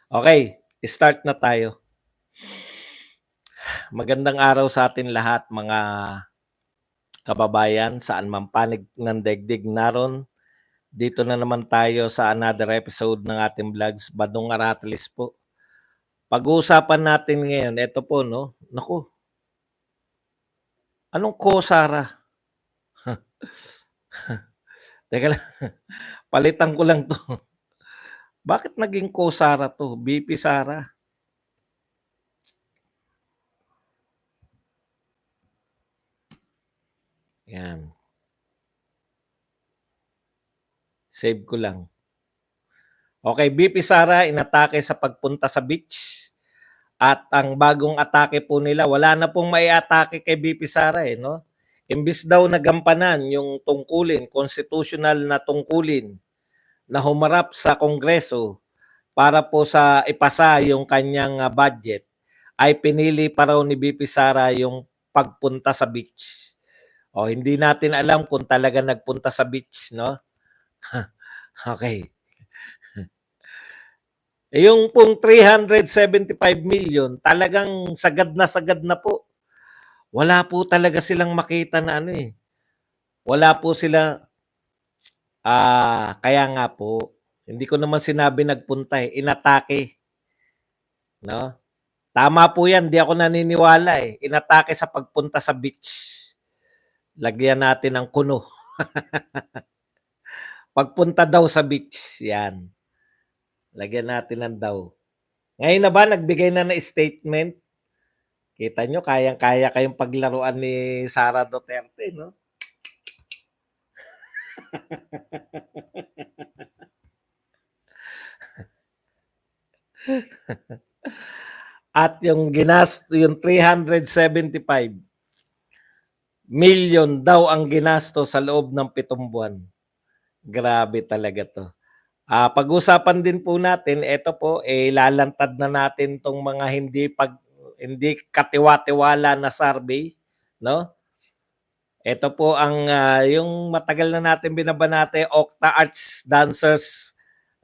Okay, start na tayo. Magandang araw sa atin lahat mga kababayan, saan man panig ng daigdig naron. Dito na naman tayo sa another episode ng ating vlogs, Badong Aratilis po. Pag-uusapan natin ngayon, eto po 'no, naku, anong Sara? Teka lang, palitan ko lang 'to. Bakit naging Sara 'to, BP Sara? Yan, save ko lang. Okay, BP Sara inatake sa pagpunta sa beach. At ang bagong atake po nila, wala na pong maiatake kay BP Sara no? Imbis daw na gampanan yung tungkulin, constitutional na tungkulin na humarap sa Kongreso para po sa ipasa yung kanyang budget, ay pinili pa raw ni BP Sara yung pagpunta sa beach. O hindi natin alam kung talaga nagpunta sa beach, no? Okay. Yung pong 375 million, talagang sagad na po. Wala po talaga silang makita na ano eh. Wala po sila, kaya nga po, hindi ko naman sinabi nagpunta eh, inatake. No? Tama po yan, di ako naniniwala eh. Inatake sa pagpunta sa beach. Lagyan natin ng kuno. Pagpunta daw sa beach, yan. Lagyan natin ng daw. Ngayon na ba, nagbigay na statement? Kita nyo, kayang-kaya kayong paglaruan ni Sara Duterte, no? At yung yung 375 million daw ang ginasto sa loob ng 7 buwan. Grabe talaga to. Pag-usapan din po natin, ito po, lalantad na natin tong mga hindi katiwa-tiwala na survey, no? Ito po ang yung matagal na natin binabanate, Octa Arts Dancers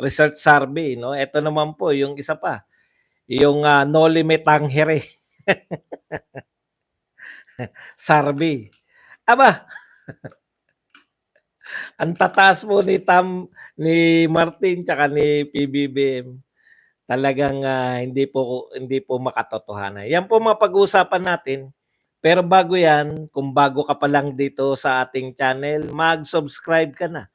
Research Survey, no? Ito naman po yung isa pa, yung Noli Me Tangere Survey. Aba, ang tataas po ni Martin tsaka ni PBBM. Talagang hindi po makatotohanan. Yan po mapag-uusapan natin. Pero bago yan, kung bago ka pa lang dito sa ating channel, mag-subscribe ka na.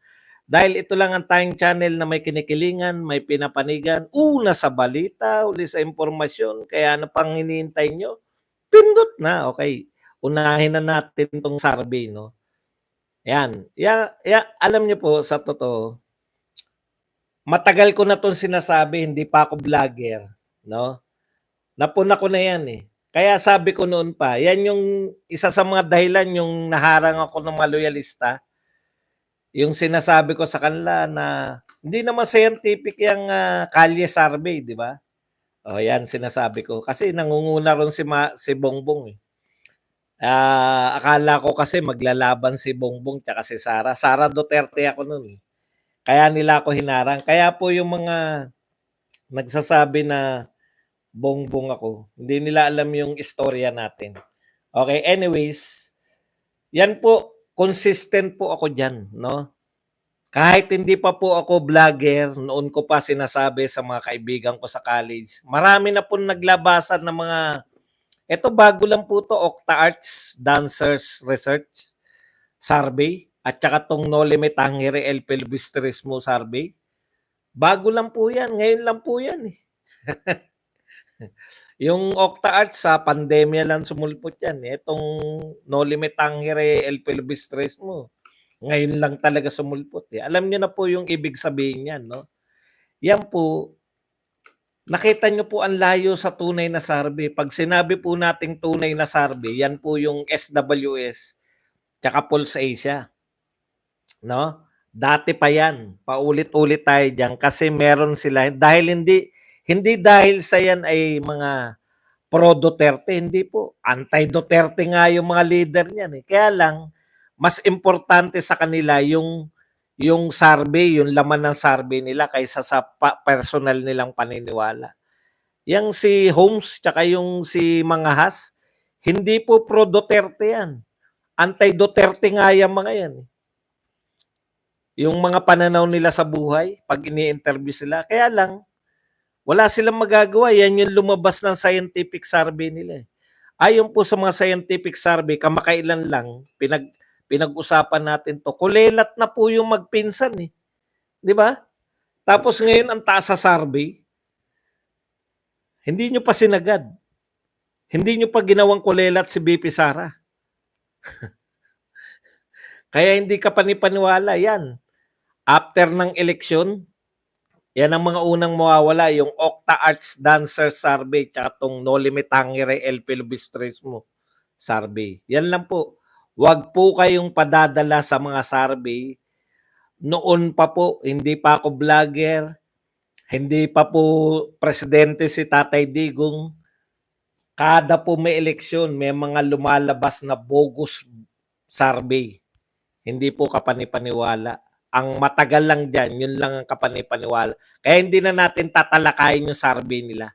Dahil ito lang ang tayong channel na may kinikilingan, may pinapanigan, una sa balita, uli sa impormasyon. Kaya ano pang hinihintay nyo? Pindot na, okay. Unahin na natin tong survey, no? Yan. Alam niyo po, sa totoo, matagal ko na 'tong sinasabi, hindi pa ako vlogger, no? Napuna ko na 'yan, eh. Kaya sabi ko noon pa, 'yan yung isa sa mga dahilan yung naharang ako ng mga loyalista, yung sinasabi ko sa kanila na hindi naman scientific yang Kalye survey, 'di ba? Oh, 'yan sinasabi ko kasi nangunguna ron si Bongbong, eh. Akala ko kasi maglalaban si Bongbong tsaka si Sara. Sara Duterte ako noon, eh. Kaya nila ako hinarang. Kaya po yung mga nagsasabi na bongbong ako. Hindi nila alam yung istorya natin. Okay, anyways, yan po, consistent po ako dyan, no? Kahit hindi pa po ako vlogger, noon ko pa sinasabi sa mga kaibigan ko sa college, marami na po naglabasan ng mga, eto bago lang po to, Octa Arts Dancers Research Survey, at saka tong Noli Me Tangere El Pelbistrismo Survey. Bago lang po yan, ngayon lang po yan eh. Yung Octa Arts sa pandemya lang sumulpot yan. Itong Noli Me Tangere El Pelbistrismo, ngayon lang talaga sumulpot. Eh. Alam niyo na po yung ibig sabihin niyan, no? Yan po, nakita niyo po ang layo sa tunay na survey. Pag sinabi po nating tunay na survey, yan po yung SWS tsaka Pulse Asia. No? Dati pa yan. Paulit-ulit tayo diyan kasi meron sila dahil hindi dahil sa yan ay mga pro Duterte, hindi po. Anti-Duterte nga yung mga leader niyan eh. Kaya lang mas importante sa kanila yung survey, yung laman ng survey nila kaysa sa personal nilang paniniwala. Yang si Holmes tsaka yung si Mangahas, hindi po pro Duterte yan. Anti-Duterte nga yung mga yan. Yung mga pananaw nila sa buhay, pag ini-interview sila. Kaya lang, wala silang magagawa. Yan yung lumabas ng scientific survey nila. Ayon po sa mga scientific survey, kamakailan lang, pinag-usapan natin to. Kulelat na po yung magpinsan eh. Di ba? Tapos ngayon, ang taas sa survey, hindi nyo pa sinagad. Hindi nyo pa ginawang kulelat si BP Sara. Kaya hindi ka panipaniwala yan. After ng eleksyon, yan ang mga unang mawawala, yung Octa Arts Dancer Survey tsaka itong No Limit Hangire El Pilubistrismo Survey. Yan lang po. Huwag po kayong padadala sa mga survey. Noon pa po, hindi pa ako vlogger, hindi pa po presidente si Tatay Digong. Kada po may eleksyon, may mga lumalabas na bogus survey. Hindi po kapanipaniwala. Ang matagal lang dyan, yun lang ang kapanipaniwala. Kaya hindi na natin tatalakayin yung survey nila.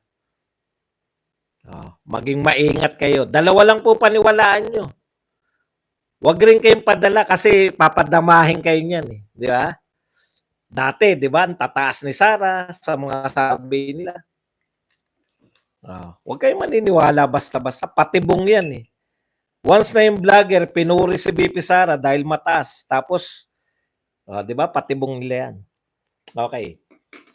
Maging maingat kayo. Dalawa lang po paniwalaan nyo. Huwag rin kayong padala kasi papadamahin kayo niyan eh. Di ba? Dati, di ba, ang tataas ni Sara sa mga survey nila. Huwag kayong maniniwala basta-basta. Patibong yan eh. Once na yung vlogger, pinuri si BP Sara dahil mataas. Tapos, di ba, patibong nila yan. Okay.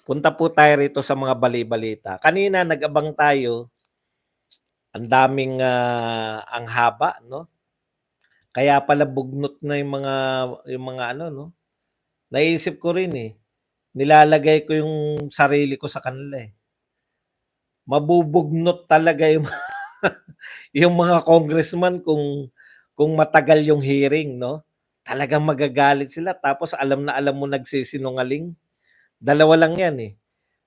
Punta po tayo rito sa mga bali-balita. Kanina, nag-abang tayo. Ang daming, ang haba, no? Kaya pala bugnot na yung mga ano, no? Naisip ko rin eh. Nilalagay ko yung sarili ko sa kanila eh. Mabubugnot talaga yung yung mga congressman kung matagal yung hearing, no? Talagang magagalit sila tapos alam na alam mo nagsisinungaling. Dalawa lang yan eh.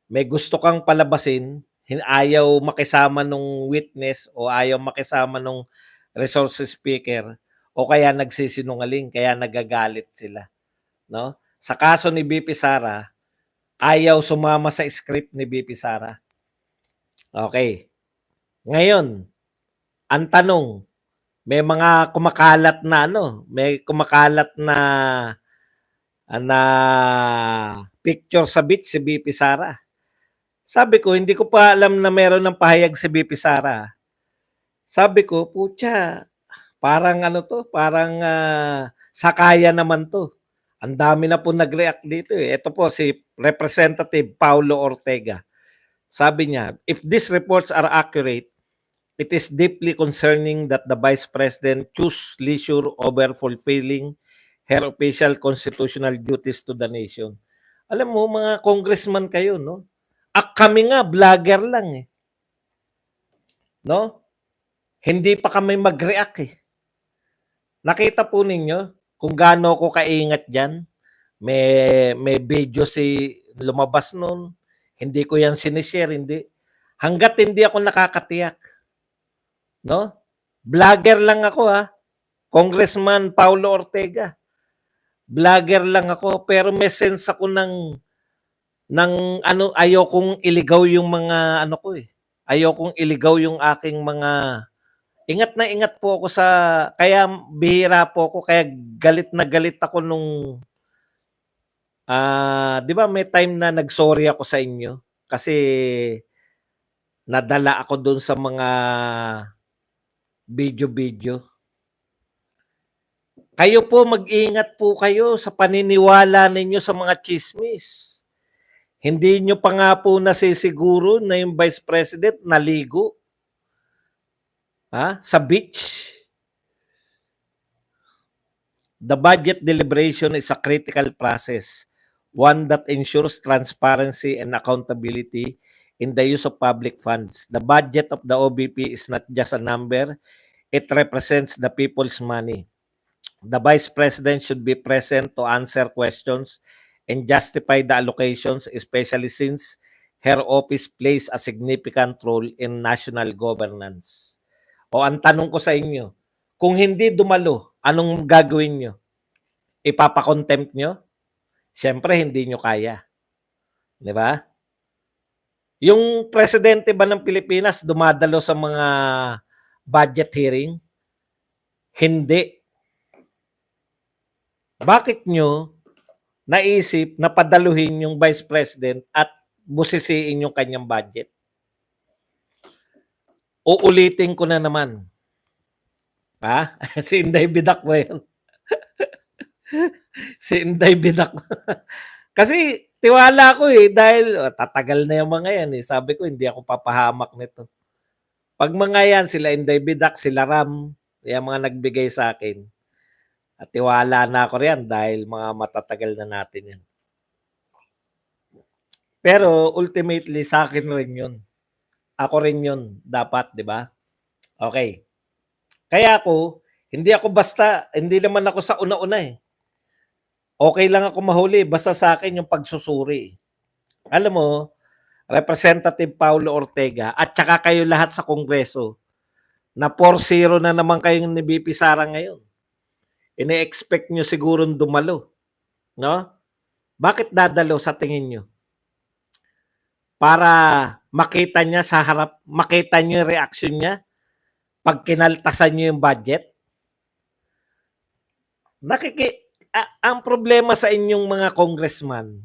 May gusto kang palabasin, ayaw makisama nung witness o ayaw makisama nung resource speaker o kaya nagsisinungaling, kaya nagagalit sila, no? Sa kaso ni BP Sara, ayaw sumama sa script ni BP Sara. Okay. Ngayon, ang tanong, may mga kumakalat na may kumakalat na picture sa beach si BP Sara. Sabi ko, hindi ko pa alam na meron ng pahayag si BP Sara. Sabi ko, putya, parang parang sakaya naman to. Ang dami na po nag-react dito eh. Ito po si Representative Paulo Ortega. Sabi niya, if these reports are accurate, it is deeply concerning that the Vice President choose leisure over fulfilling her official constitutional duties to the nation. Alam mo, mga congressman kayo, no? Kami nga, vlogger lang eh. No? Hindi pa kami mag-react eh. Nakita po ninyo kung gaano ako kaingat dyan. May video si lumabas nun. Hindi ko yan sinishare, hindi. Hanggat hindi ako nakakatiyak. No? Vlogger lang ako ha. Congressman Paulo Ortega. Vlogger lang ako pero may sense ako ng ayokong iligaw yung mga ko eh. Ayokong iligaw yung aking mga ingat po ako sa kaya bihira po ako kaya galit na galit ako nung 'di ba may time na nagsorry ako sa inyo kasi nadala ako doon sa mga video. Kayo po mag-ingat po kayo sa paniniwala ninyo sa mga chismis. Hindi nyo pa nga po nasisiguro na yung Vice President naligo sa beach. The budget deliberation is a critical process, one that ensures transparency and accountability in the use of public funds. The budget of the OBP is not just a number, it represents the people's money. The Vice President should be present to answer questions and justify the allocations, especially since her office plays a significant role in national governance. O ang tanong ko sa inyo, kung hindi dumalo, anong gagawin nyo? Ipapakontempt nyo? Siyempre, hindi nyo kaya. Di ba? Yung presidente ba ng Pilipinas dumadalo sa mga budget hearing? Hindi. Bakit nyo naisip na padaluhin yung Vice President at busisiin yung kanyang budget? Uulitin ko na naman. Ha? Si Inday Bidak ba yun? Si Inday Bidak. Kasi tiwala ko dahil tatagal na yung mga yan Sabi ko hindi ako papahamak nito. Pag mga yan, sila Inday Bidak, sila Ram, yung mga nagbigay sa akin. At tiwala na ako riyan dahil mga matatagal na natin yan. Pero ultimately sa akin rin yun. Ako rin yun dapat, di ba? Okay. Kaya hindi naman ako sa una-una Okay lang ako mahuli, basta sa akin yung pagsusuri. Alam mo, Representative Paulo Ortega at saka kayo lahat sa Kongreso, na 4-0 na naman kayong ni BP Sara ngayon. Ine-expect nyo sigurong dumalo. No? Bakit dadalo sa tingin nyo? Para makita niya sa harap, makita niyo yung reaction niya pag kinaltasan niyo yung budget? Ang problema sa inyong mga congressman,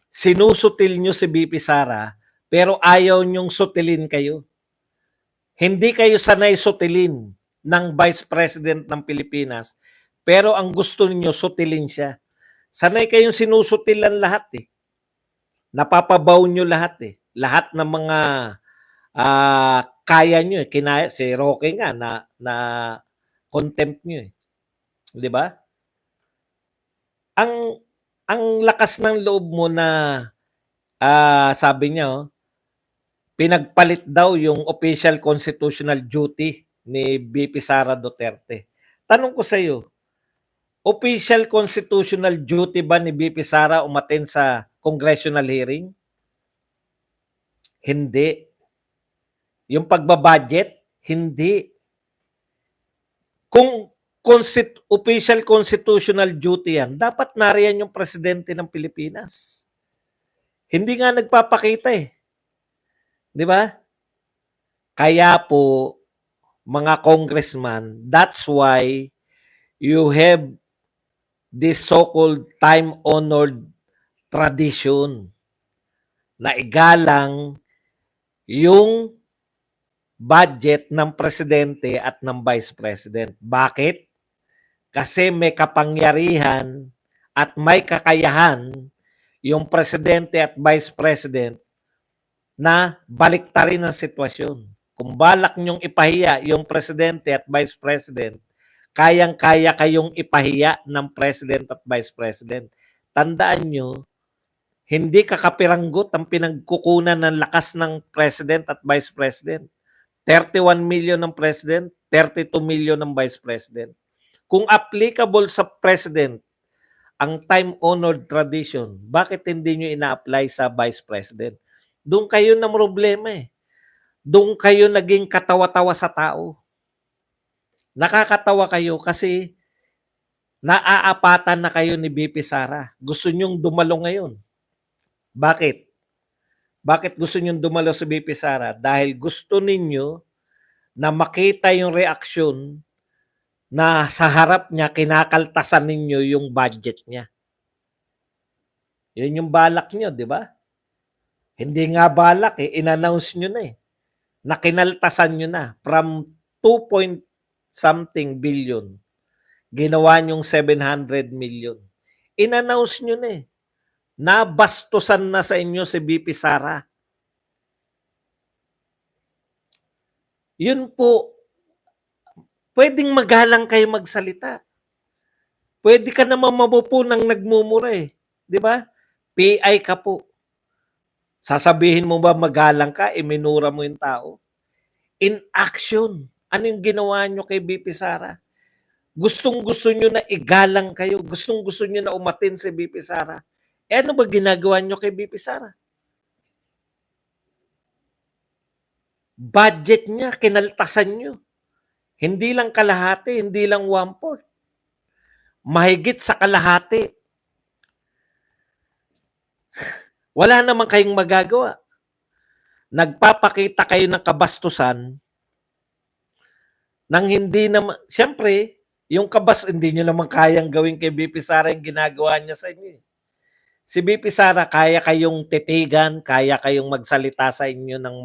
sinusutil nyo si BP Sara, pero ayaw nyong sutilin kayo. Hindi kayo sanay sutilin ng Vice President ng Pilipinas, pero ang gusto niyo sutilin siya. Sanay kayong sinusutilan lahat Napapabaw nyo lahat Lahat ng mga kaya nyo Kinaya, si Roque nga na contempt nyo 'Di ba? Ang lakas ng loob mo na sabi niya pinagpalit daw yung official constitutional duty ni BP Sara Duterte. Tanong ko sa iyo, official constitutional duty ba ni BP Sara umattend sa congressional hearing? Hindi. Yung pagbabudget, hindi. Kung official constitutional duty yan, dapat nariyan yung presidente ng Pilipinas. Hindi nga nagpapakita Di ba? Kaya po, mga congressman, that's why you have this so-called time-honored tradition na igalang yung budget ng presidente at ng vice president. Bakit? Kasi may kapangyarihan at may kakayahan yung presidente at vice president na baliktarin ang sitwasyon. Kung balak nyong ipahiya yung presidente at vice president, kayang-kaya kayong ipahiya ng president at vice president. Tandaan nyo, hindi kakapiranggot ang pinagkukunan ng lakas ng president at vice president. 31 million ng president, 32 million ng vice president. Kung applicable sa president ang time-honored tradition, bakit hindi nyo ina-apply sa vice president? Doon kayo na problema Doon kayo naging katawa-tawa sa tao. Nakakatawa kayo kasi naaapatan na kayo ni BP Sara. Gusto nyong dumalo ngayon. Bakit? Bakit gusto nyong dumalo sa BP Sara? Dahil gusto ninyo na makita yung reaksyon na sa harap niya kinakaltasan ninyo yung budget niya. Yun yung balak nyo, di ba? Hindi nga balak in-announce nyo na na kinaltasan nyo na from 2 point something billion. Ginawa nyong 700 million. In-announce nyo na Nabastusan na sa inyo si BP Sara. Yun po, pwedeng magalang kayo magsalita. Pwede ka naman mamupo ng nagmumura Di ba? PI ka po. Sasabihin mo ba magalang ka, minura mo yung tao? In action, ano yung ginawa nyo kay BP Sara? Gustong-gusto nyo na igalang kayo. Gustong-gusto nyo na umatin si BP Sara. Ano ba ginagawa nyo kay BP Sara? Budget niya, kinaltasan nyo. Hindi lang kalahati, hindi lang 1/4. Mahigit sa kalahati. Wala naman kayong magagawa. nagpapakita kayo ng kabastusan nang hindi naman, siyempre, yung hindi nyo naman kayang gawin kay BP Sara yung ginagawa niya sa inyo. Si BP Sara, kaya kayong titigan, kaya kayong magsalita sa inyo ng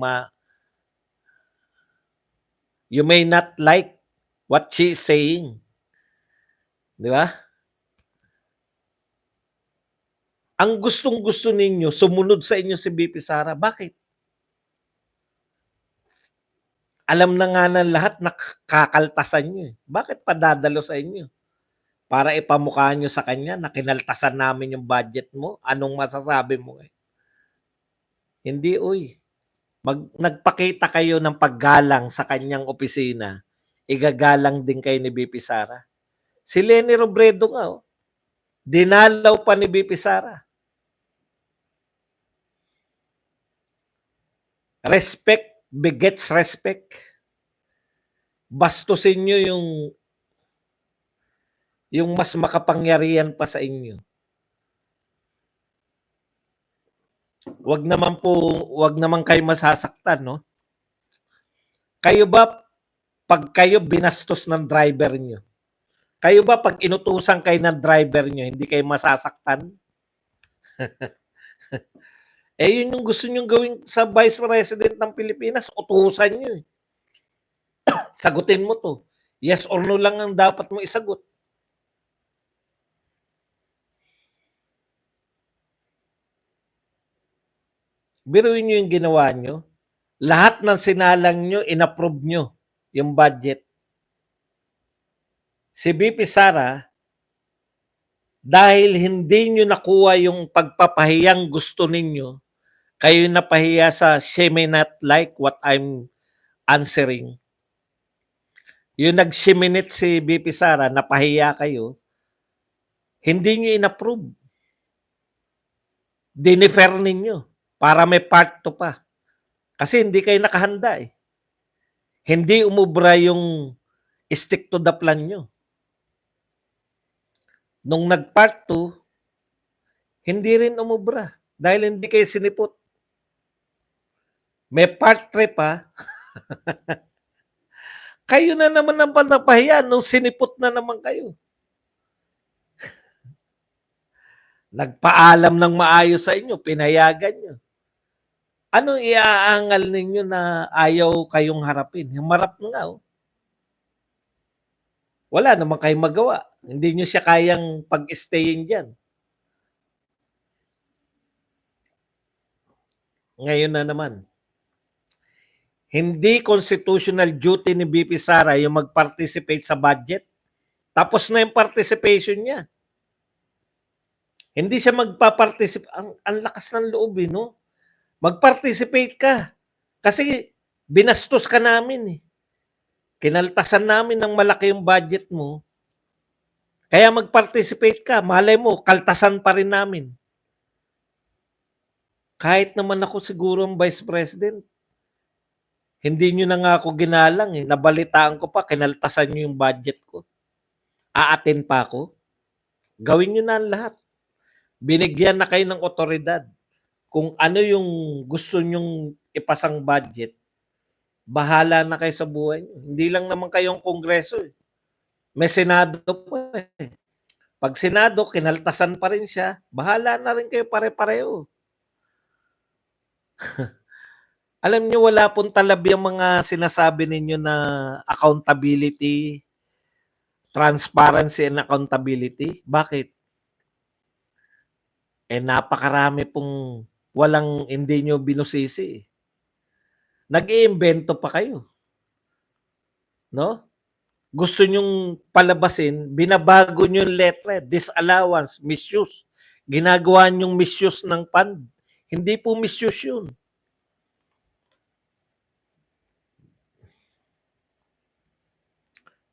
you may not like what she is saying. Di ba? Ang gustong-gusto ninyo, sumunod sa inyo si BP Sara. Bakit? Alam na nga ng lahat na kakaltasan nyo. Bakit padadalo sa inyo? Para ipamukha nyo sa kanya na kinaltasan namin yung budget mo? Anong masasabi mo? Hindi, uy. Nagpakita kayo ng paggalang sa kanyang opisina, igagalang din kayo ni BP Sara. Si Leni Robredo nga, dinalaw pa ni BP Sara. Respect begets respect. Bastusin nyo yung mas makapangyarihan pa sa inyo. Wag naman kayo masasaktan, no? Kayo ba, pag kayo binastos ng driver nyo, kayo ba pag inutusan kayo ng driver nyo, hindi kayo masasaktan? Yun yung gusto nyo gawin sa Vice President ng Pilipinas, utusan nyo. Sagutin mo to. Yes or no lang ang dapat mo isagot. Biruin nyo yung ginawa nyo. Lahat ng sinalang nyo, inapprove nyo yung budget. Si BP Sara, dahil hindi nyo nakuha yung pagpapahiyang gusto ninyo, kayo napahiya sa she may not like what I'm answering. Yung nag-minute si BP Sara, napahiya kayo, hindi nyo inapprove. Dinifer ninyo para may part 2 pa. Kasi hindi kayo nakahanda eh. Hindi umubra yung stick to the plan nyo. Nung nag-part 2, hindi rin umubra dahil hindi kayo sinipot. May part 3 pa. Kayo na naman ang panapahiya nung sinipot na naman kayo. Nagpaalam ng maayos sa inyo, pinayagan nyo. Anong iaangal ninyo na ayaw kayong harapin? Humarap nga. Wala naman kayong magawa. Hindi nyo siya kayang pag-stayin dyan. Ngayon na naman. Hindi constitutional duty ni BP Sara yung mag-participate sa budget. Tapos na yung participation niya. Hindi siya magpa-participate. Ang lakas ng loob, no? Mag-participate ka. Kasi binastos ka namin. Kinaltasan namin ng malaki yung budget mo. Kaya mag-participate ka. Malay mo, kaltasan pa rin namin. Kahit naman ako siguro ang Vice President, hindi nyo na nga ako ginalang. Nabalitaan ko pa, kinaltasan nyo yung budget ko. Aatin pa ako. Gawin nyo na lahat. Binigyan na kayo ng otoridad. Kung ano yung gusto nyong ipasang budget, bahala na kayo sa buhay nyo. Hindi lang naman kayong kongreso. May Senado pa eh. Pag Senado, kinaltasan pa rin siya, bahala na rin kayo pare-pareho. Alam nyo, wala pong talab yung mga sinasabi ninyo na accountability, transparency and accountability. Bakit? Napakarami pong hindi nyo binusisi. Nag-iimbento pa kayo. No? Gusto nyong palabasin, binabago nyo yung letra, disallowance, misuse. Ginagawa nyong misuse ng fund. Hindi po misuse yun.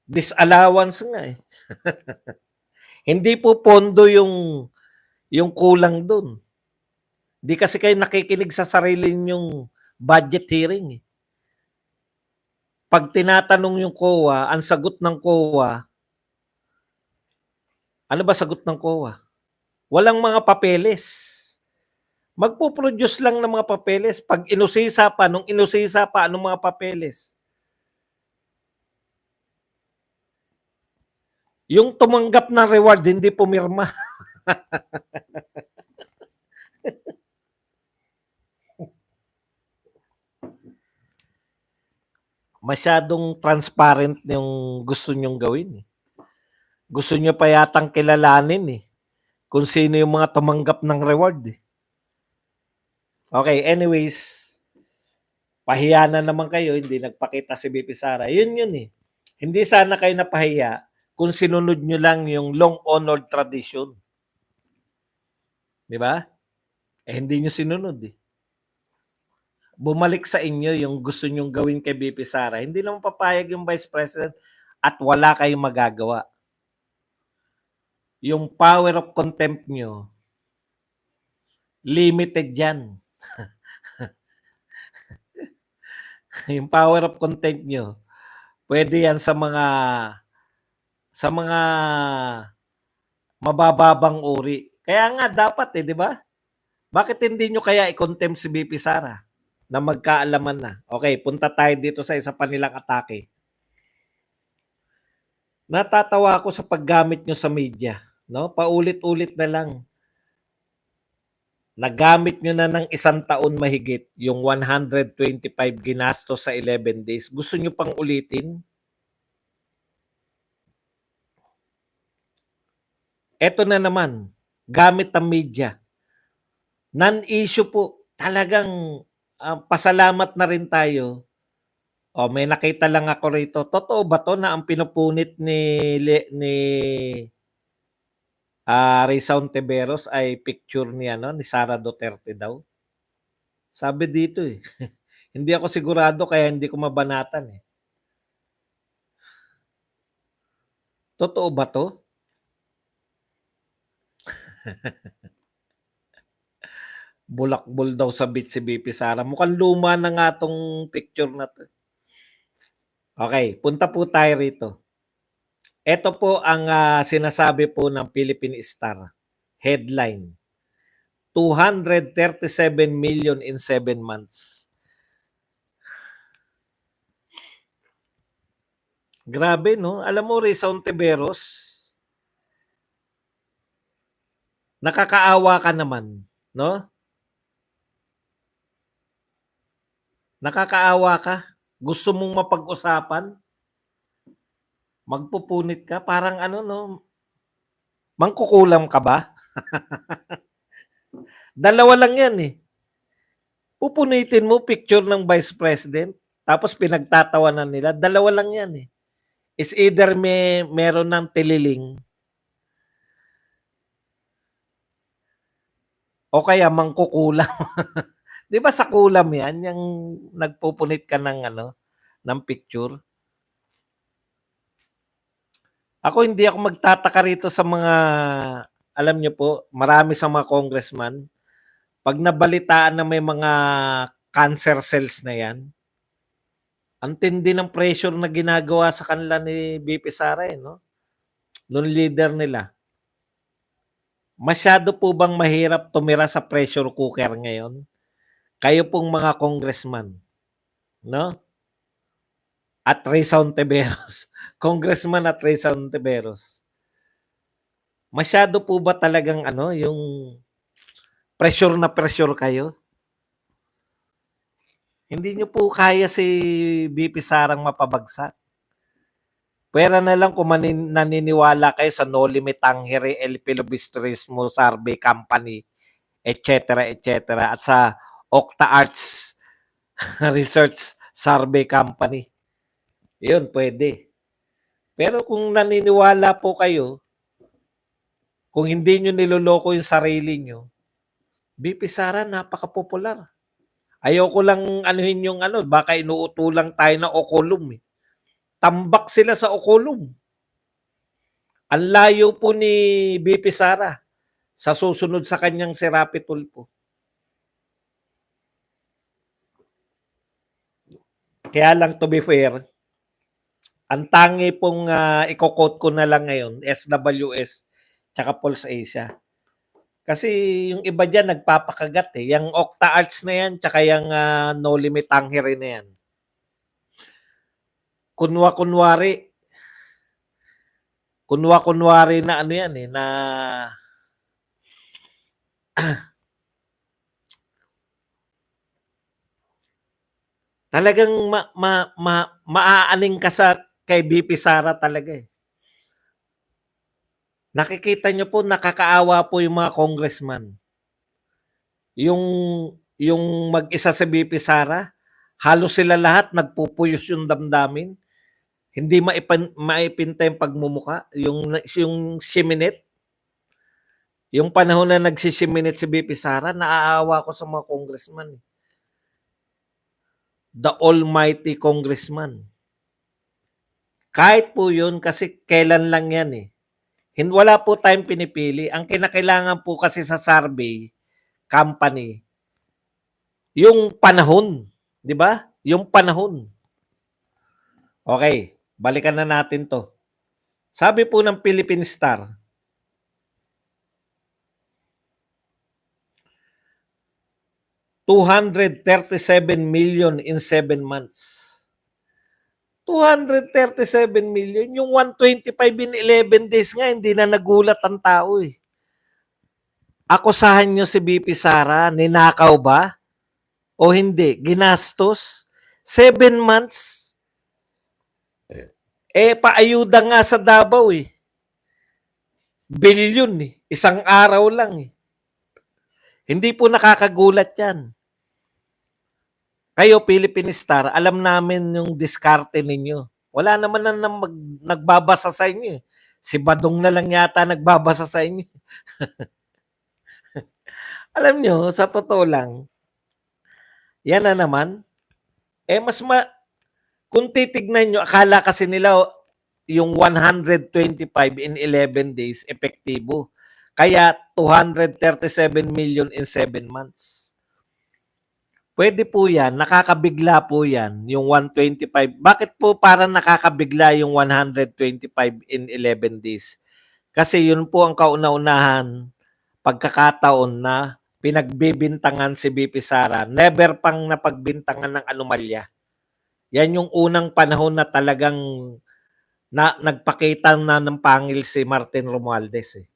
Disallowance nga eh. Hindi po pondo yung kulang doon. Di kasi kayo nakikinig sa sarili nyong budget hearing. Pag tinatanong yung COA, ang sagot ng COA, ano ba sagot ng COA? Walang mga papeles. Magpo-produce lang ng mga papeles. 'Pag inusisa pa, nung inusisa pa, anong mga papeles? Yung tumanggap ng reward, hindi pumirma. Masyadong transparent yung gusto nyong gawin. Gusto nyo pa yatang kilalanin kung sino yung mga tumanggap ng reward. Okay, anyways, pahiya na naman kayo, hindi nagpakita si BP Sara. Yun Hindi sana kayo napahiya kung sinunod nyo lang yung long-honored tradition. Di ba? Hindi nyo sinunod Bumalik sa inyo yung gusto nyong gawin kay BP Sara. Hindi naman papayag yung Vice President at wala kayong magagawa. Yung power of contempt nyo, limited yan. Yung power of contempt nyo, pwede yan sa mga mabababang uri. Kaya nga dapat di ba? Bakit hindi nyo kaya i-contempt si BP Sara na magkaalaman na? Okay, punta tayo dito sa isa pa nilang atake. Natatawa ako sa paggamit nyo sa media. No? Paulit-ulit na lang. Nagamit nyo na ng 1 taon mahigit yung 125 ginastos sa 11 days. Gusto nyo pang ulitin? Eto na naman, gamit ang media. Non-issue po. Talagang pasalamat na rin tayo. May nakita lang ako rito. Totoo ba to na ang pinupunit ni Risa Ontiveros ay picture ni Sara Duterte daw? Sabi dito Hindi ako sigurado kaya hindi ko mabanatan Totoo ba to? Bulakbol daw sa beach si BP Sara. Mukhang luma na nga tong picture na to. Okay, punta po tayo rito. Ito po ang sinasabi po ng Philippine Star. Headline. 237 million in 7 months. Grabe, no? Alam mo, Risa Ontiveros, nakakaawa ka naman, no? Nakakaawa ka. Gusto mong mapag-usapan? Magpupunit ka? Parang mangkukulam ka ba? Dalawa lang yan Pupunitin mo picture ng Vice President, tapos pinagtatawanan nila. Dalawa lang yan Is either meron ng tililing o kaya mangkukulam. 'Di ba sa kulam 'yan, yung nagpupunit ka ng picture? Ako hindi ako magtataka rito sa mga alam niyo po, marami sa mga congressman, pag nabalitaan na may mga cancer cells na 'yan, ang tindi ng pressure na ginagawa sa kanila ni BP Sara no? Nung leader nila. Masyado po bang mahirap tumira sa pressure cooker ngayon? Kayo pong mga congressman, no? At Risa Ontiveros. Congressman at Risa Ontiveros. Masyado po ba talagang yung pressure na pressure kayo? Hindi nyo po kaya si BP Sarang mapabagsak. Pwera na lang kung naniniwala kayo sa No Limit Tangere, El Filibustrismo Survey Company, etc. At sa Octa Arts Research Survey Company. Yun, pwede. Pero kung naniniwala po kayo, kung hindi nyo niloloko yung sarili nyo, BP Sara, napaka-popular. Ayoko lang anuhin yung baka inuutulang tayo ng Ocolum Tambak sila sa Ocolum. Ang layo po ni BP Sara sa susunod sa kanyang si Rapi Tulfo. Kaya lang to be fair, ang tangi pong i-quote ko na lang ngayon, SWS tsaka Pulse Asia. Kasi yung iba diyan nagpapakagat, eh, yang Octa Arts na yan tsaka yang, No Limit Tangery na yan. Kunwari na ano yan, eh, na talagang maaaning ka sa kay BP Sara talaga, eh. Nakikita niyo po nakakaawa po yung mga congressman. Yung mag-isa si BP Sara, halos sila lahat nagpupuyos yung damdamin. Hindi maipinta yung pagmumuka, yung siminit. Yung panahon na nagsisiminit si BP Sara, naaawa ko sa mga congressman. The almighty congressman. Kahit po yun, kasi kailan lang yan, eh. Wala po tayong pinipili. Ang kinakailangan po kasi sa survey company, yung panahon. Di ba? Yung panahon. Okay, balikan na natin to. Sabi po ng Philippine Star, $237 million in 7 months. 237 million. Yung 125 in 11 days nga, hindi na nagulat ang tao, eh. Akusahan nyo si BP Sara, ninakaw ba? O hindi? Ginastos? 7 months? Eh, paayuda nga sa Davao, eh. Bilyon, eh. Isang araw lang, eh. Hindi po nakakagulat yan. Kayo, Philippine Star, alam namin yung diskarte ninyo. Wala naman na nagbabasa sa inyo, eh. Si Badong na lang yata nagbabasa sa inyo. Alam nyo, sa totoo lang, yan na naman. Eh, kung titignan nyo, akala kasi nila yung 125 in 11 days epektibo. Kaya 237 million in 7 months. Pwede po yan, nakakabigla po yan, yung 125. Bakit po parang nakakabigla yung 125 in 11 days? Kasi yun po ang kauna-unahan pagkakataon na pinagbibintangan si BP Sara. Never pang napagbintangan ng anomalya. Yan yung unang panahon na talagang nagpakita na ng pangil si Martin Romualdez, eh.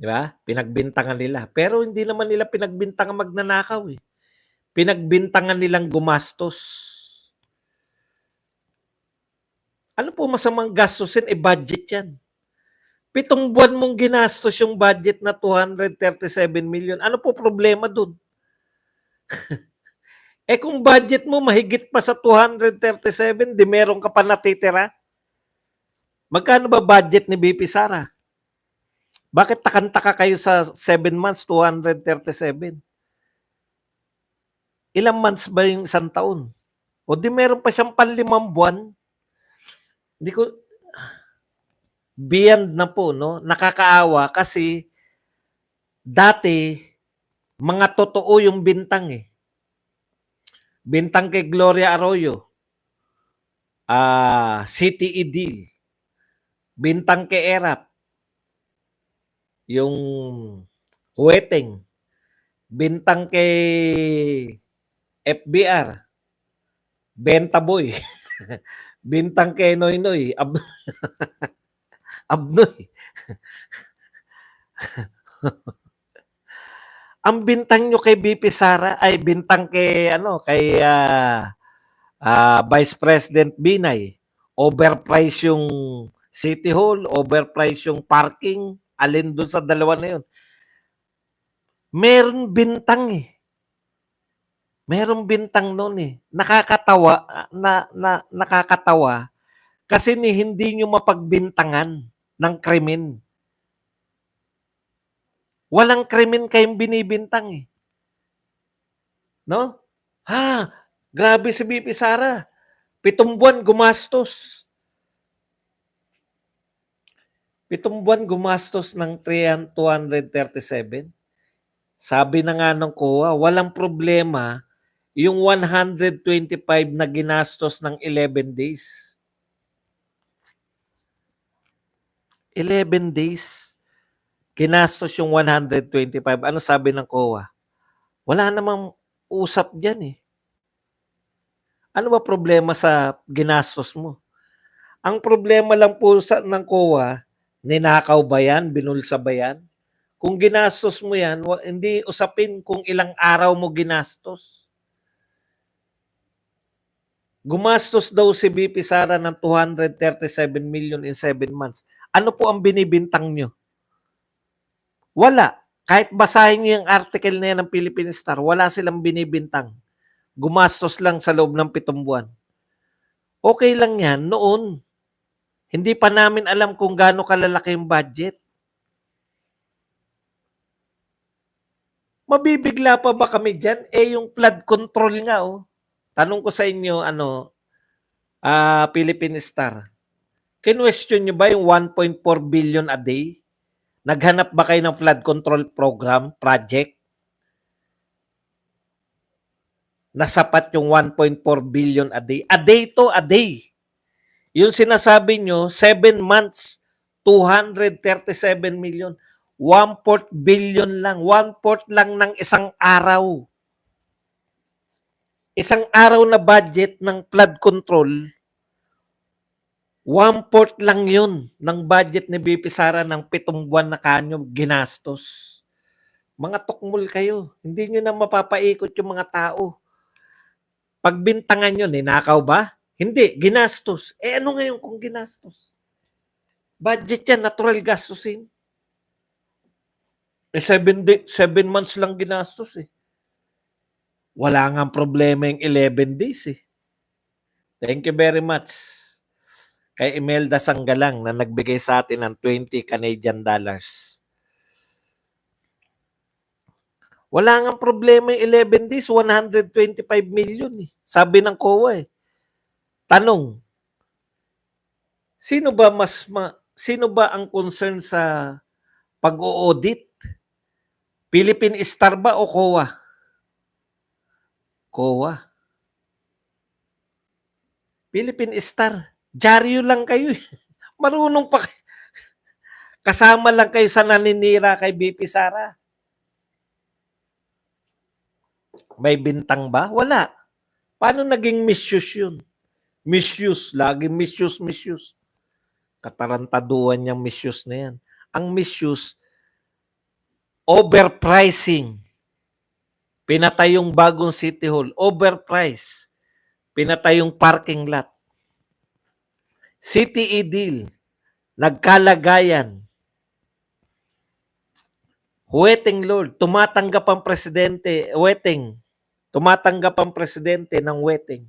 Di ba? Pinagbintangan nila. Pero hindi naman nila pinagbintangan magnanakaw, eh. Pinagbintangan nilang gumastos. Ano po masamang gastusin? Budget yan. 7 buwan mong ginastos yung budget na 237 million. Ano po problema dun? Eh kung budget mo mahigit pa sa 237, di meron ka pa natitira? Magkano ba budget ni BP Sara? Bakit takantaka kayo sa 7 months, 237? Ilang months ba yung isang taon? O di meron pa siyang 5 buwan? Hindi ko, beyond na po, no? Nakakaawa kasi dati, mga totoo yung bintang, eh. Bintang kay Gloria Arroyo, City Edil, bintang kay Erap, yung Huweteng, bintang kay FBR, Benta Boy, bintang kay Noynoy, Abnoy. Ang bintang nyo kay BP Sara ay bintang kay Vice President Binay. Overprice yung City Hall, overprice yung parking, alin doon sa dalawa na yun. Meron bintang, eh. Meron bintang noon, eh. Nakakatawa kasi hindi nyo mapagbintangan ng krimen. Walang krimen kayong binibintang, eh. No? Grabe si BP Sara. 7 buwan gumastos. 7 buwan gumastos ng 237. Sabi na nga ng COA, walang problema yung 125 na ginastos ng 11 days. 11 days. ginastos yung 125. Ano sabi ng COA? Wala namang usap diyan, eh. Ano ba problema sa ginastos mo? Ang problema lang po ng COA, ninakaw ba yan, binulsa ba yan? Kung ginastos mo yan, hindi usapin kung ilang araw mo ginastos. Gumastos daw si VP Sara ng 237 million in 7 months. Ano po ang binibintang nyo? Wala. Kahit basahin nyo yung article na yan ng Philippine Star, wala silang binibintang. Gumastos lang sa loob ng 7 buwan. Okay lang yan noon. Hindi pa namin alam kung gaano kalalaki yung budget. Mabibigla pa ba kami dyan? Eh, yung flood control nga, oh. Tanong ko sa inyo, Philippine Star. Kinwestiyon nyo ba yung 1.4 billion a day? Naghanap ba kayo ng flood control program, project? Nasapat yung 1.4 billion a day. A day to a day. Yung sinasabi nyo, 7 months, 237 million. 1/4 billion lang. 1/4 lang ng isang araw. Isang araw na budget ng flood control, 1/4 lang yun ng budget ni BP Sara ng 7 buwan na kanyo ginastos. Mga tukmol kayo. Hindi nyo na mapapaikot yung mga tao. Pagbintangan nyo, ninakaw ba? Hindi, ginastos. Eh ano ngayon kung ginastos? Budget yan, natural gastusin. Eh 7 months lang ginastos eh. Wala nga problema yung 11 days eh. Thank you very much kay Imelda Sanggalang na nagbigay sa atin ng 20 Canadian dollars. Wala nga problema yung 11 days, 125 million eh. Sabi ng COA eh. Tanong, sino ba ang concern sa pag-o-audit? Philippine Star ba o COA? COA. Philippine Star. Dyaryo lang kayo eh. Marunong pa kayo. Kasama lang kayo sa naninira kay BP Sara. May bintang ba? Wala. Paano naging misuse yun? Misuse. Laging misuse. Katarantaduan niyang misuse na yan. Ang misuse, overpricing. Pinatay yung bagong City Hall. Overprice. Pinatay yung parking lot. CTE deal. Nagkalagayan. Wetting Lord. Tumatanggap ang presidente. Wetting. Tumatanggap ang presidente ng wetting.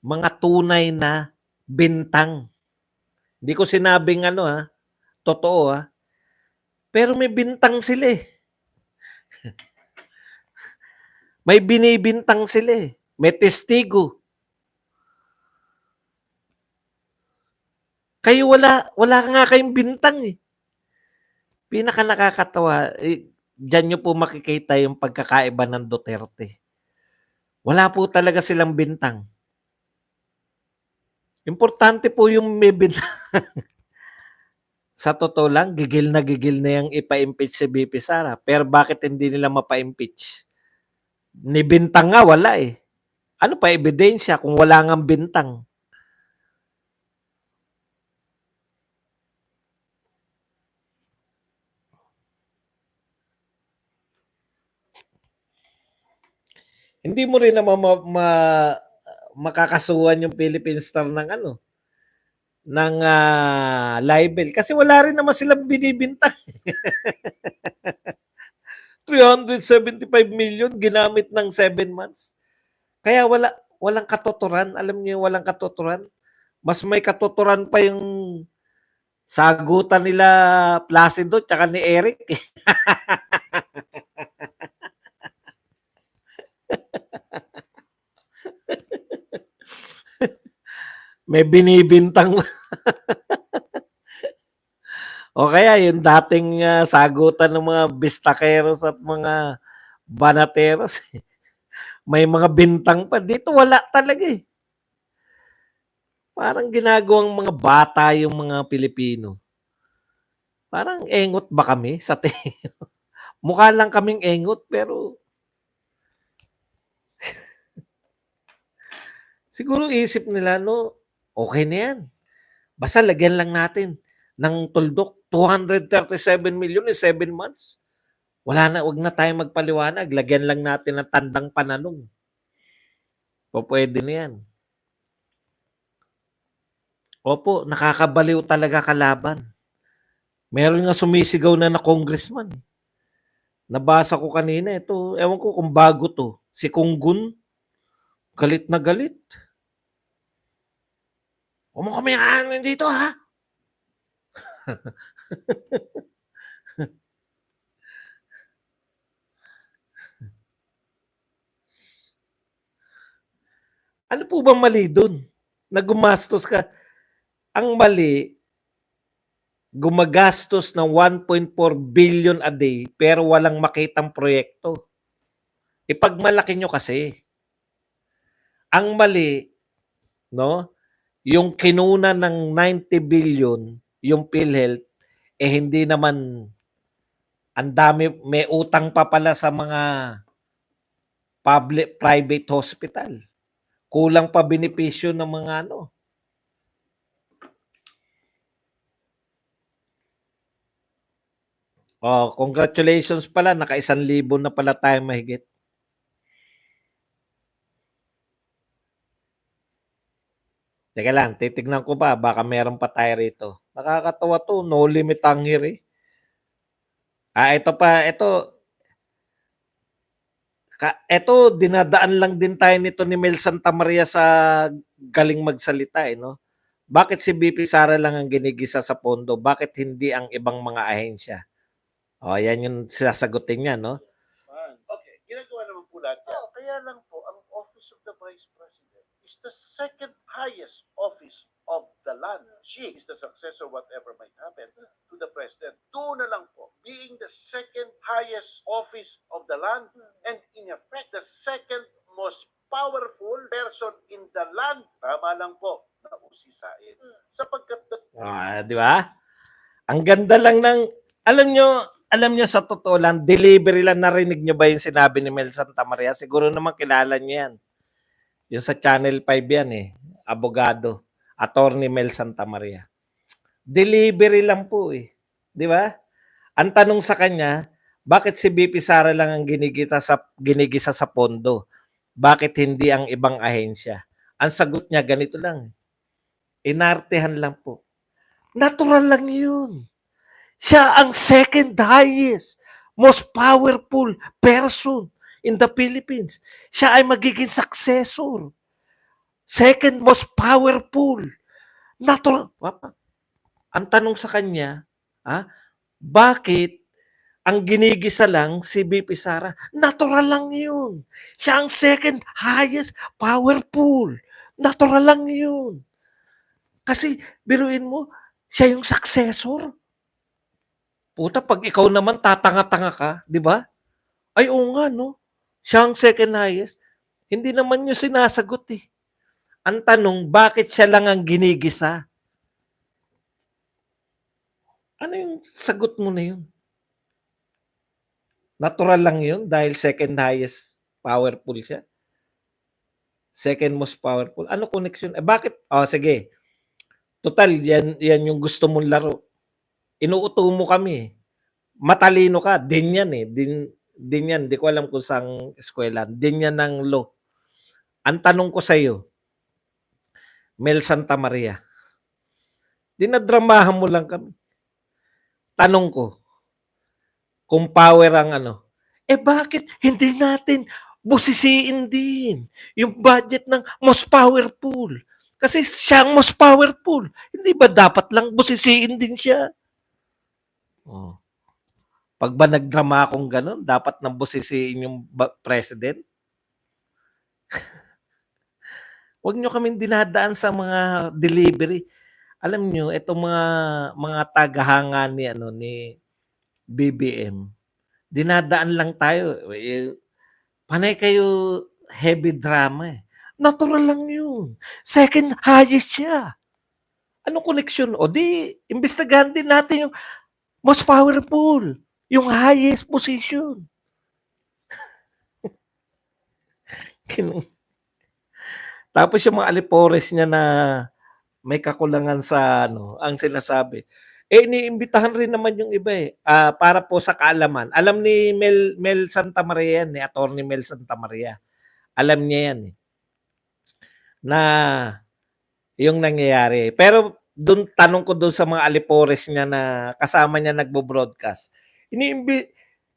Mga tunay na bintang. Hindi ko sinabing totoo Pero may bintang sila eh. May binibintang sila eh. May testigo. Kayo wala nga kayong bintang eh. Pinaka nakakatawa, diyan nyo po makikita yung pagkakaiba ng Duterte. Wala po talaga silang bintang. Importante po yung may bintang. Sa totoo lang, gigil na yung ipa-impeach si BP Sara. Pero bakit hindi nila mapa-impeach? Ni bintang nga, wala eh. Ano pa ebidensya kung wala nga bintang? Hindi mo rin naman makakasuhan yung Philippine Star ng libel kasi wala rin naman silang binibintang. 375 million ginamit ng 7 months. Kaya walang katuturan. Alam niyo walang katuturan. Mas may katuturan pa yung sagutan nila Placido tsaka ni Eric. May binibintang. O kaya yung dating sagutan ng mga bistakeros at mga banateros. May mga bintang pa. Dito wala talaga eh. Parang ginagawang mga bata yung mga Pilipino. Parang engot ba kami sa tingin mukha lang kaming engot pero siguro isip nila 'no, okey na 'yan, basta lagyan lang natin ng tuldok, 237 million in 7 months. Wala na, 'wag na tayong magpaliwanag, lagyan lang natin ng tandang pananong, pupuwede na 'yan. Opo, nakakabaliw talaga kalaban. Meron nga sumisigaw na congressman, eh. Nabasa ko kanina ito, ewan ko kung bago 'to, si Kunggun, galit na galit. "Wag mo kaming aanuhin dito, ha?" Ano po bang mali dun, na gumastos ka? Ang mali, gumagastos ng 1.4 billion a day pero walang makitang proyekto. Ipagmalaki nyo kasi. Ang mali, 'no, yung kinuna ng 90 billion yung PhilHealth, eh, hindi naman ang dami, may utang pa pala sa mga private hospital. Kulang pa benepisyo ng mga ano. Oh, congratulations pala, naka 1,000 na pala tayo mahigit. Teka lang, titignan ko pa, baka meron pa tayo rito. Nakakatawa 'to, no limit ang eh. Ito pa, ito dinadaan lang din tayo nito ni Mel Santamaria sa galing magsalita, eh, 'no? Bakit si VP Sara lang ang ginigisa sa pondo? Bakit hindi ang ibang mga ahensya? Oh, yan yung sasagutin niya, 'no? Okay, ginagawa naman po lahat yan. Kaya lang po, ang Office of the Vice President is the second highest office of the land. She is the successor, whatever might happen, to the President. Doon na lang po, being the second highest office of the land and in effect, the second most powerful person in the land. Tama lang po na usisain. Sapagkat Di ba? Ang ganda lang ng, alam nyo sa totoo lang, delivery lang, narinig nyo ba yung sinabi ni Mel Santamaria? Siguro naman kilala nyo yan. Yung sa Channel 5 yan eh, abogado, Attorney Mel Santamaria. Delivery lang po eh. Di ba? Ang tanong sa kanya, bakit si BP Sara lang ang ginigisa sa pondo? Bakit hindi ang ibang ahensya? Ang sagot niya, ganito lang. Inartehan lang po. Natural lang yun. Siya ang second highest, most powerful person in the Philippines. Siya ay magiging successor. Second most powerful. Natural. Ang tanong sa kanya, bakit ang ginigisa lang si BP Sara? Natural lang yun. Siya ang second highest powerful. Natural lang yun. Kasi biruin mo, siya yung successor. Puta, pag ikaw naman tatanga-tanga ka, di ba? Ay, oo nga, no? Siya ang second highest. Hindi naman yung sinasagot eh. Ang tanong, bakit siya lang ang ginigisa? Ano yung sagot mo na yun? Natural lang yun dahil second highest powerful siya. Second most powerful. Ano connection? Bakit? Sige. Total, yan yung gusto mong laro. Inuuto mo kami. Matalino ka. Din yan eh. Din yan. Di ko alam kung saan eskwela. Din yan ng law. Ang tanong ko sa iyo, Mel Santamaria, dinadramahan mo lang kami. Tanong ko, kung power ang bakit hindi natin busisiin din yung budget ng most powerful? Kasi siya ang most powerful. Hindi ba dapat lang busisiin din siya? Pag ba nagdrama akong ganun, dapat nang busisiin yung president? Huwag nyo kaming dinadaan sa mga delivery. Alam nyo, itong mga tagahanga ni BBM, dinadaan lang tayo. Panay kayo heavy drama eh. Natural lang yun. Second highest siya. Ano connection? O di, imbestigahan din natin yung Most powerful. Yung highest position. Tapos yung mga alipores niya na may kakulangan sa ang sinasabi. Iniimbitahan rin naman yung iba para po sa kaalaman. Alam ni Mel Santamaria yan, ni Attorney Mel Santamaria. Alam niya yan na yung nangyayari. Pero tanong ko doon sa mga alipores niya na kasama niya nagbo-broadcast.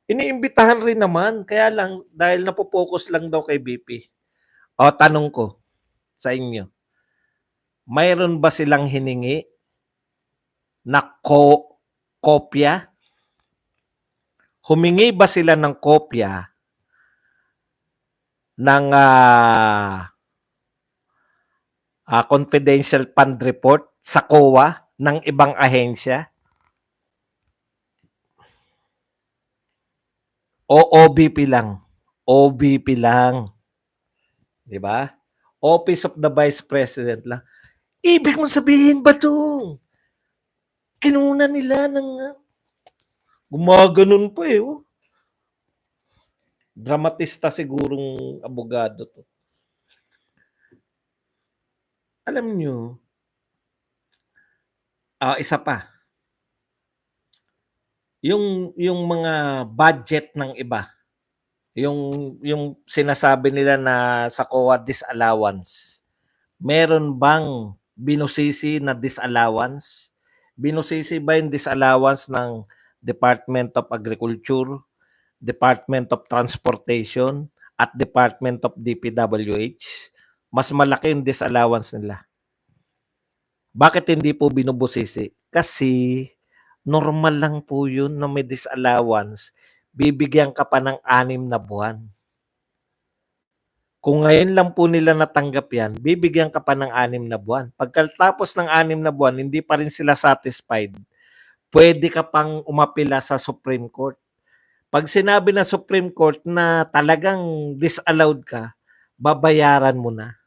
Iniimbitahan rin naman, kaya lang dahil napopokus lang daw kay BP. O tanong ko sa inyo, mayroon ba silang hiningi na kopya? Humingi ba sila ng kopya ng confidential fund report sa COA ng ibang ahensya? O OBP lang? OBP lang. Di ba? Office of the Vice President lang. Ibig mong sabihin ba to? Kinuna nila ng gumaganon pa Dramatista sigurong abogado to. Alam nyo, isa pa. Yung mga budget ng iba, yung sinasabi nila na sa COA disallowance, meron bang binusisi na disallowance? Binusisi ba yung disallowance ng Department of Agriculture, Department of Transportation, at Department of DPWH? Mas malaki yung disallowance nila. Bakit hindi po binubusisi? Kasi normal lang po yun na may disallowance. Bibigyan ka pa ng 6 na buwan. Kung ngayon lang po nila natanggap yan, bibigyan ka pa ng 6 na buwan. Pagkatapos ng 6 na buwan, hindi pa rin sila satisfied. Pwede ka pang umapila sa Supreme Court. Pag sinabi ng Supreme Court na talagang disallowed ka, babayaran mo na.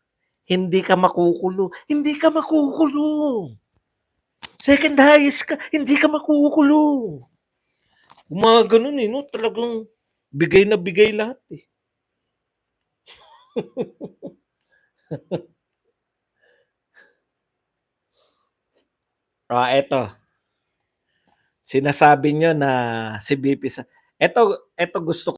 Hindi ka makukulong. Hindi ka makukulong. Second highest ka, hindi ka makukulong. Gumaganon no? Talagang bigay na bigay lahat eto. Sinasabi nyo na si BP eto gusto